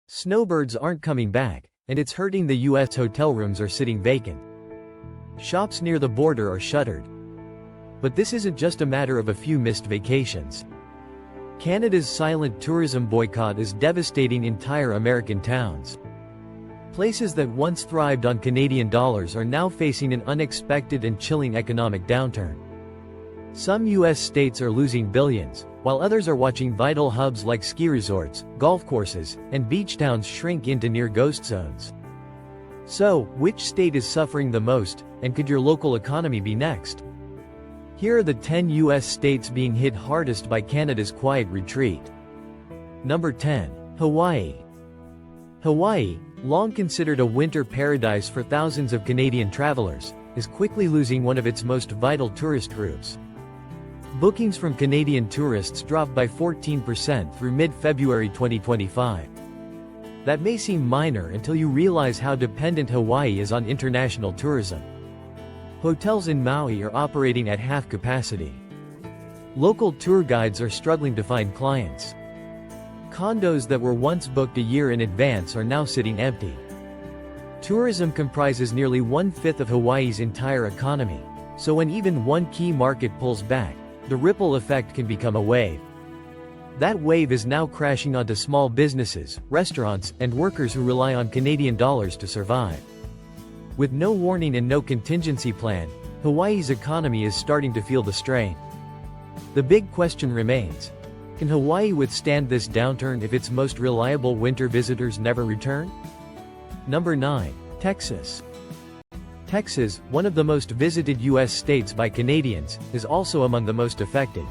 Snowbirds aren't coming back, and it's hurting the US. Hotel rooms are sitting vacant. Shops near the border are shuttered. But this isn't just a matter of a few missed vacations. Canada's silent tourism boycott is devastating entire American towns. Places that once thrived on Canadian dollars are now facing an unexpected and chilling economic downturn. Some US states are losing billions, while others are watching vital hubs like ski resorts, golf courses, and beach towns shrink into near ghost zones. So, which state is suffering the most, and could your local economy be next? Here are the 10 US states being hit hardest by Canada's quiet retreat. Number 10. Hawaii. Hawaii, long considered a winter paradise for thousands of Canadian travelers, is quickly losing one of its most vital tourist routes. Bookings from Canadian tourists dropped by 14% through mid-February 2025. That may seem minor until you realize how dependent Hawaii is on international tourism. Hotels in Maui are operating at half capacity. Local tour guides are struggling to find clients. Condos that were once booked a year in advance are now sitting empty. Tourism comprises nearly 1/5 of Hawaii's entire economy, so when even one key market pulls back, the ripple effect can become a wave. That wave is now crashing onto small businesses, restaurants, and workers who rely on Canadian dollars to survive. With no warning and no contingency plan, Hawaii's economy is starting to feel the strain. The big question remains: can Hawaii withstand this downturn if its most reliable winter visitors never return? Number 9. Texas. Texas, one of the most visited US states by Canadians, is also among the most affected.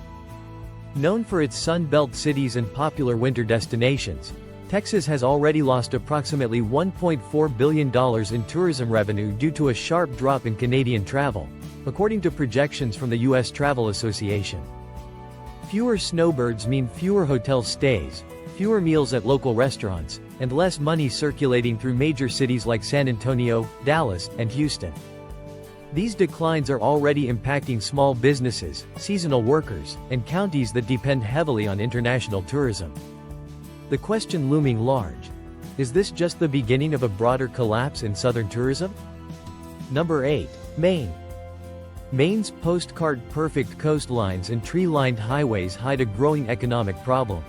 Known for its Sun Belt cities and popular winter destinations, Texas has already lost approximately $1.4 billion in tourism revenue due to a sharp drop in Canadian travel, according to projections from the U.S. Travel Association. Fewer snowbirds mean fewer hotel stays, fewer meals at local restaurants, and less money circulating through major cities like San Antonio, Dallas, and Houston. These declines are already impacting small businesses, seasonal workers, and counties that depend heavily on international tourism. The question looming large: is this just the beginning of a broader collapse in southern tourism? Number 8. Maine. Maine's postcard-perfect coastlines and tree-lined highways hide a growing economic problem.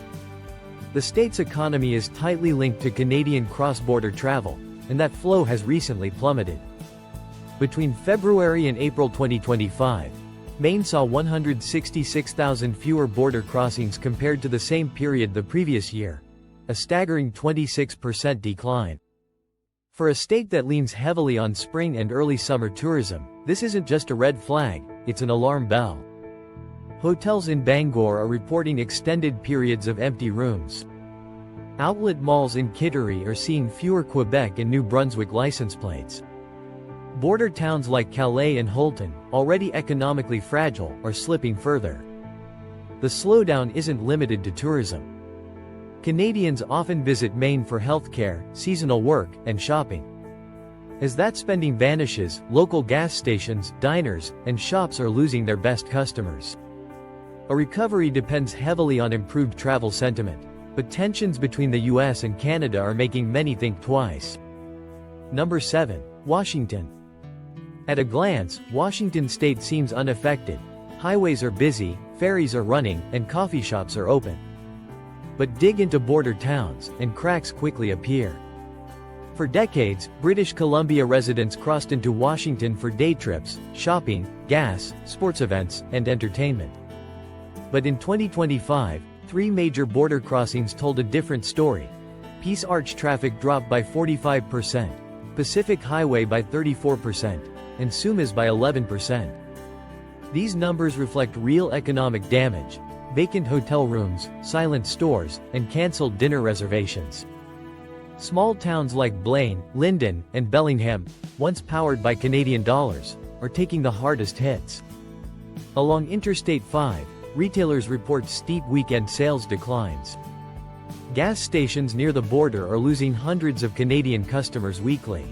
The state's economy is tightly linked to Canadian cross-border travel, and that flow has recently plummeted. Between February and April 2025, Maine saw 166,000 fewer border crossings compared to the same period the previous year, a staggering 26% decline. For a state that leans heavily on spring and early summer tourism, this isn't just a red flag, it's an alarm bell. Hotels in Bangor are reporting extended periods of empty rooms. Outlet malls in Kittery are seeing fewer Quebec and New Brunswick license plates. Border towns like Calais and Houlton, already economically fragile, are slipping further. The slowdown isn't limited to tourism. Canadians often visit Maine for healthcare, seasonal work, and shopping. As that spending vanishes, local gas stations, diners, and shops are losing their best customers. A recovery depends heavily on improved travel sentiment, but tensions between the US and Canada are making many think twice. Number 7. Washington. At a glance, Washington state seems unaffected. Highways are busy, ferries are running, and coffee shops are open. But dig into border towns, and cracks quickly appear. For decades, British Columbia residents crossed into Washington for day trips, shopping, gas, sports events, and entertainment. But in 2025, 3 major border crossings told a different story. Peace Arch traffic dropped by 45%, Pacific Highway by 34%, and Sumas by 11%. These numbers reflect real economic damage: vacant hotel rooms, silent stores, and cancelled dinner reservations. Small towns like Blaine, Linden, and Bellingham, once powered by Canadian dollars, are taking the hardest hits. Along Interstate 5, retailers report steep weekend sales declines. Gas stations near the border are losing hundreds of Canadian customers weekly.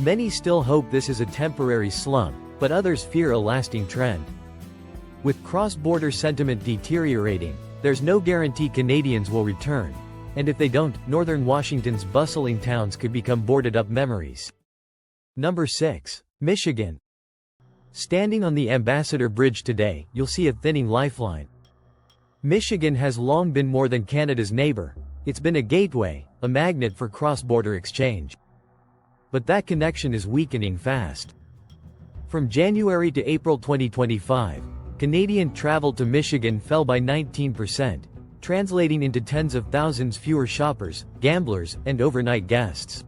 Many still hope this is a temporary slump, but others fear a lasting trend. With cross-border sentiment deteriorating, there's no guarantee Canadians will return, And if they don't, northern Washington's bustling towns could become boarded-up memories. Number 6. Michigan. Standing on the Ambassador Bridge today, you'll see a thinning lifeline. Michigan has long been more than Canada's neighbor. It's been a gateway, a magnet for cross-border exchange. But that connection is weakening fast. From January to April 2025, Canadian travel to Michigan fell by 19%, translating into tens of thousands fewer shoppers, gamblers, and overnight guests.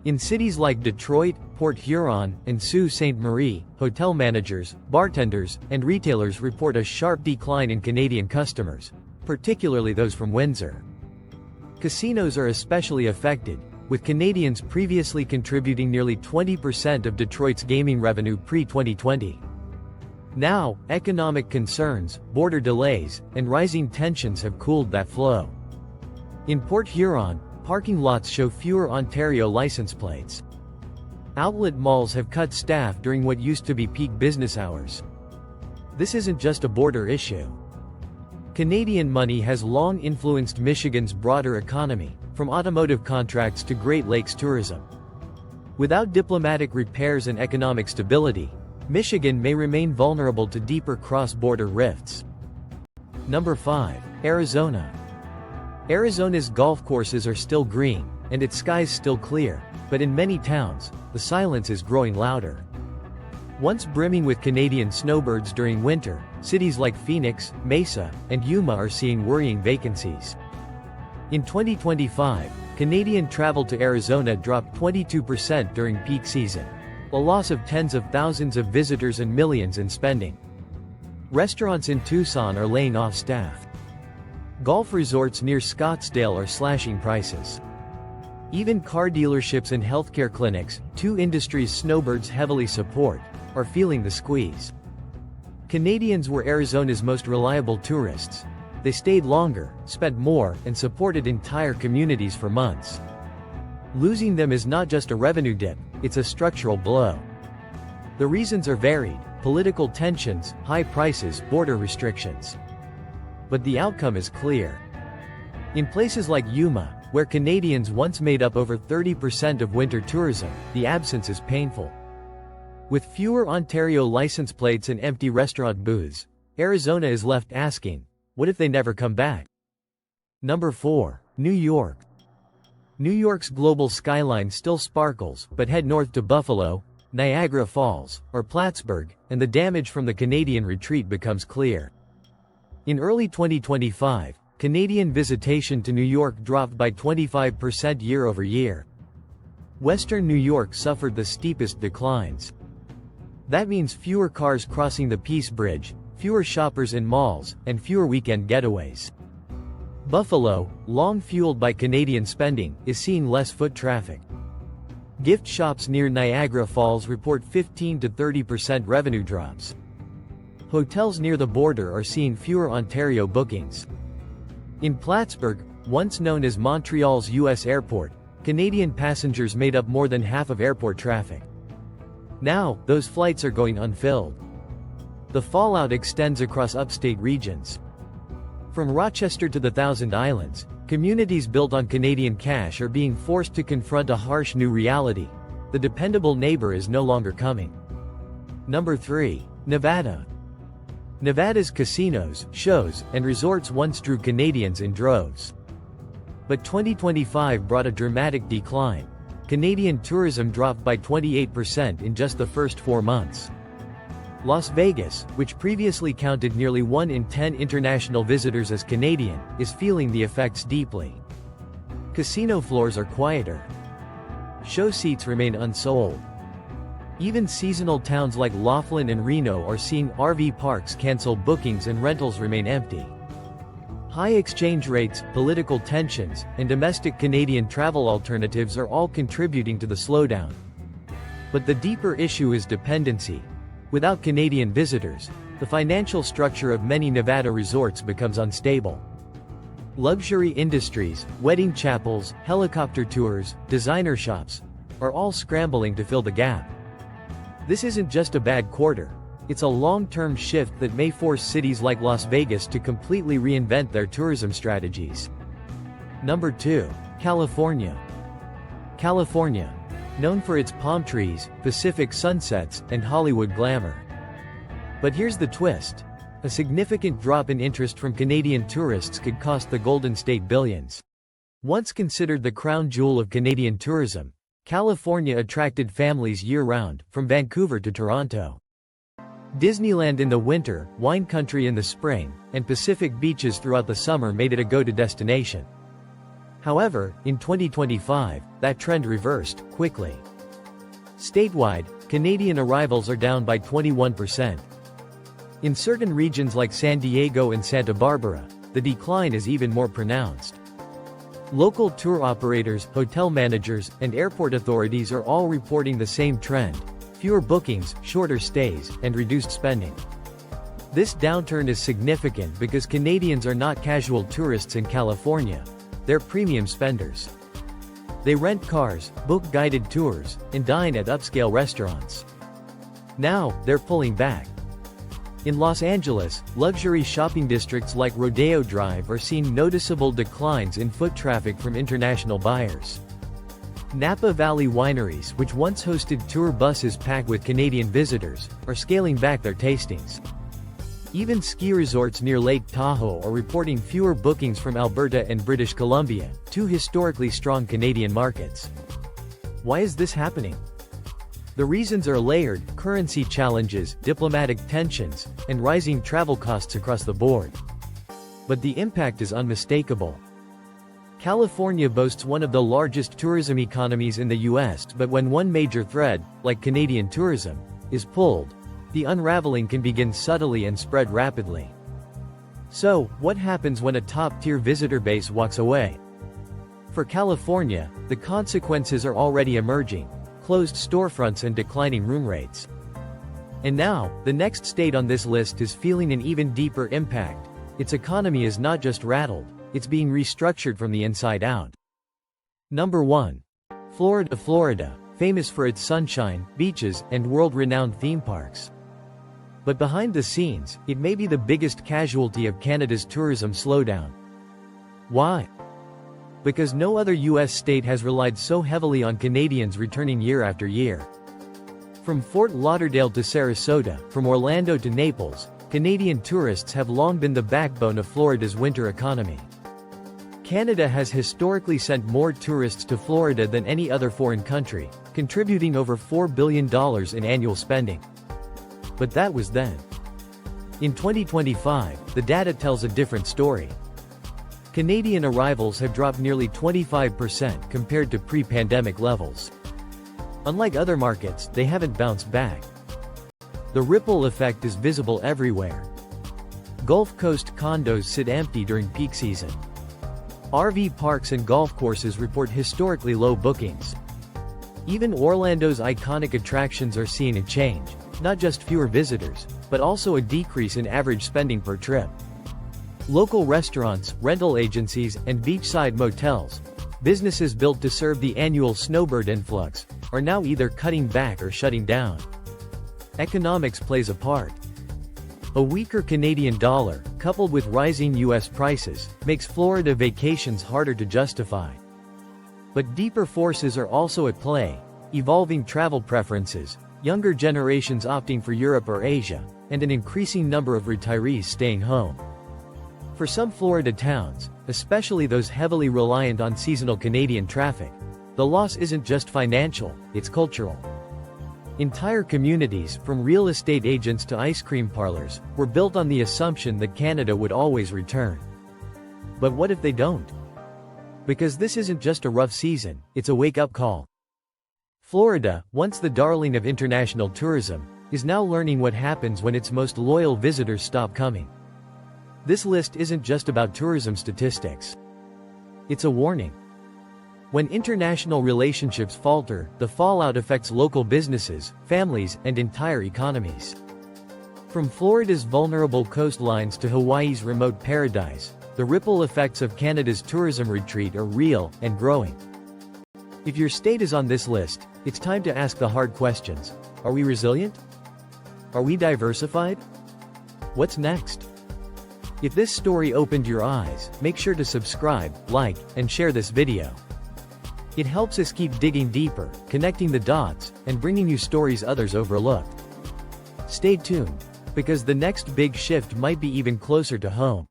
In cities like Detroit, Port Huron, and Sault Ste. Marie, hotel managers, bartenders, and retailers report a sharp decline in Canadian customers, particularly those from Windsor. Casinos are especially affected, with Canadians previously contributing nearly 20% of Detroit's gaming revenue pre-2020. Now, economic concerns, border delays, and rising tensions have cooled that flow. In Port Huron, parking lots show fewer Ontario license plates. Outlet malls have cut staff during what used to be peak business hours. This isn't just a border issue. Canadian money has long influenced Michigan's broader economy, from automotive contracts to Great Lakes tourism. Without diplomatic repairs and economic stability, Michigan may remain vulnerable to deeper cross-border rifts. Number 5. Arizona. Arizona's golf courses are still green, and its skies still clear, but in many towns, the silence is growing louder. Once brimming with Canadian snowbirds during winter, cities like Phoenix, Mesa, and Yuma are seeing worrying vacancies. In 2025, Canadian travel to Arizona dropped 22% during peak season, a loss of tens of thousands of visitors and millions in spending. Restaurants in Tucson are laying off staff. Golf resorts near Scottsdale are slashing prices. Even car dealerships and healthcare clinics, two industries snowbirds heavily support, are feeling the squeeze. Canadians were Arizona's most reliable tourists. They stayed longer, spent more, and supported entire communities for months. Losing them is not just a revenue dip, it's a structural blow. The reasons are varied: political tensions, high prices, border restrictions. But the outcome is clear. In places like Yuma, where Canadians once made up over 30% of winter tourism, the absence is painful. With fewer Ontario license plates and empty restaurant booths, Arizona is left asking, what if they never come back? Number 4. New York. New York's global skyline still sparkles, but head north to Buffalo, Niagara Falls, or Plattsburgh, and the damage from the Canadian retreat becomes clear. In early 2025, Canadian visitation to New York dropped by 25% year-over-year. Western New York suffered the steepest declines. That means fewer cars crossing the Peace Bridge, fewer shoppers in malls, and fewer weekend getaways. Buffalo, long fueled by Canadian spending, is seeing less foot traffic. Gift shops near Niagara Falls report 15 to 30% revenue drops. Hotels near the border are seeing fewer Ontario bookings. In Plattsburgh, once known as Montreal's U.S. airport, Canadian passengers made up more than half of airport traffic. Now, those flights are going unfilled. The fallout extends across upstate regions. From Rochester to the Thousand Islands, communities built on Canadian cash are being forced to confront a harsh new reality: the dependable neighbor is no longer coming. Number 3. Nevada. Nevada's casinos, shows, and resorts once drew Canadians in droves. But 2025 brought a dramatic decline. Canadian tourism dropped by 28% in just the first 4 months. Las Vegas, which previously counted nearly 1 in 10 international visitors as Canadian, is feeling the effects deeply. Casino floors are quieter. Show seats remain unsold. Even seasonal towns like Laughlin and Reno are seeing RV parks cancel bookings and rentals remain empty. High exchange rates, political tensions, and domestic Canadian travel alternatives are all contributing to the slowdown. But the deeper issue is dependency. Without Canadian visitors, the financial structure of many Nevada resorts becomes unstable. Luxury industries, wedding chapels, helicopter tours, designer shops, are all scrambling to fill the gap. This isn't just a bad quarter. It's a long-term shift that may force cities like Las Vegas to completely reinvent their tourism strategies. Number 2. California. California. Known for its palm trees, Pacific sunsets, and Hollywood glamour. But here's the twist. A significant drop in interest from Canadian tourists could cost the Golden State billions. Once considered the crown jewel of Canadian tourism, California attracted families year-round, from Vancouver to Toronto. Disneyland in the winter, wine country in the spring, and Pacific beaches throughout the summer made it a go-to destination. However, in 2025, that trend reversed quickly. Statewide, Canadian arrivals are down by 21%. In certain regions like San Diego and Santa Barbara, the decline is even more pronounced. Local tour operators, hotel managers, and airport authorities are all reporting the same trend: fewer bookings, shorter stays, and reduced spending. This downturn is significant because Canadians are not casual tourists in California. They're premium spenders. They rent cars, book guided tours, and dine at upscale restaurants. Now, they're pulling back. In Los Angeles, luxury shopping districts like Rodeo Drive are seeing noticeable declines in foot traffic from international buyers. Napa Valley wineries, which once hosted tour buses packed with Canadian visitors, are scaling back their tastings. Even ski resorts near Lake Tahoe are reporting fewer bookings from Alberta and British Columbia, two historically strong Canadian markets. Why is this happening? The reasons are layered: currency challenges, diplomatic tensions, and rising travel costs across the board. But the impact is unmistakable. California boasts one of the largest tourism economies in the US, but when one major thread, like Canadian tourism, is pulled, the unraveling can begin subtly and spread rapidly. So, what happens when a top-tier visitor base walks away? For California, the consequences are already emerging: closed storefronts and declining room rates. And now, the next state on this list is feeling an even deeper impact. Its economy is not just rattled, it's being restructured from the inside out. Number 1. Florida. Florida, famous for its sunshine, beaches, and world-renowned theme parks. But behind the scenes, it may be the biggest casualty of Canada's tourism slowdown. Why? Because no other US state has relied so heavily on Canadians returning year after year. From Fort Lauderdale to Sarasota, from Orlando to Naples, Canadian tourists have long been the backbone of Florida's winter economy. Canada has historically sent more tourists to Florida than any other foreign country, contributing over $4 billion in annual spending. But that was then. In 2025, the data tells a different story. Canadian arrivals have dropped nearly 25% compared to pre-pandemic levels. Unlike other markets, they haven't bounced back. The ripple effect is visible everywhere. Gulf Coast condos sit empty during peak season. RV parks and golf courses report historically low bookings. Even Orlando's iconic attractions are seeing a change, not just fewer visitors, but also a decrease in average spending per trip. Local restaurants, rental agencies, and beachside motels, businesses built to serve the annual snowbird influx, are now either cutting back or shutting down. Economics plays a part. A weaker Canadian dollar, coupled with rising US prices, makes Florida vacations harder to justify. But deeper forces are also at play: evolving travel preferences, younger generations opting for Europe or Asia, and an increasing number of retirees staying home. For some Florida towns, especially those heavily reliant on seasonal Canadian traffic, the loss isn't just financial, it's cultural. Entire communities, from real estate agents to ice cream parlors, were built on the assumption that Canada would always return. But what if they don't? Because this isn't just a rough season, it's a wake-up call. Florida, once the darling of international tourism, is now learning what happens when its most loyal visitors stop coming. This list isn't just about tourism statistics. It's a warning. When international relationships falter, the fallout affects local businesses, families, and entire economies. From Florida's vulnerable coastlines to Hawaii's remote paradise, the ripple effects of Canada's tourism retreat are real and growing. If your state is on this list, it's time to ask the hard questions. Are we resilient? Are we diversified? What's next? If this story opened your eyes, make sure to subscribe, like, and share this video. It helps us keep digging deeper, connecting the dots, and bringing you stories others overlooked. Stay tuned, because the next big shift might be even closer to home.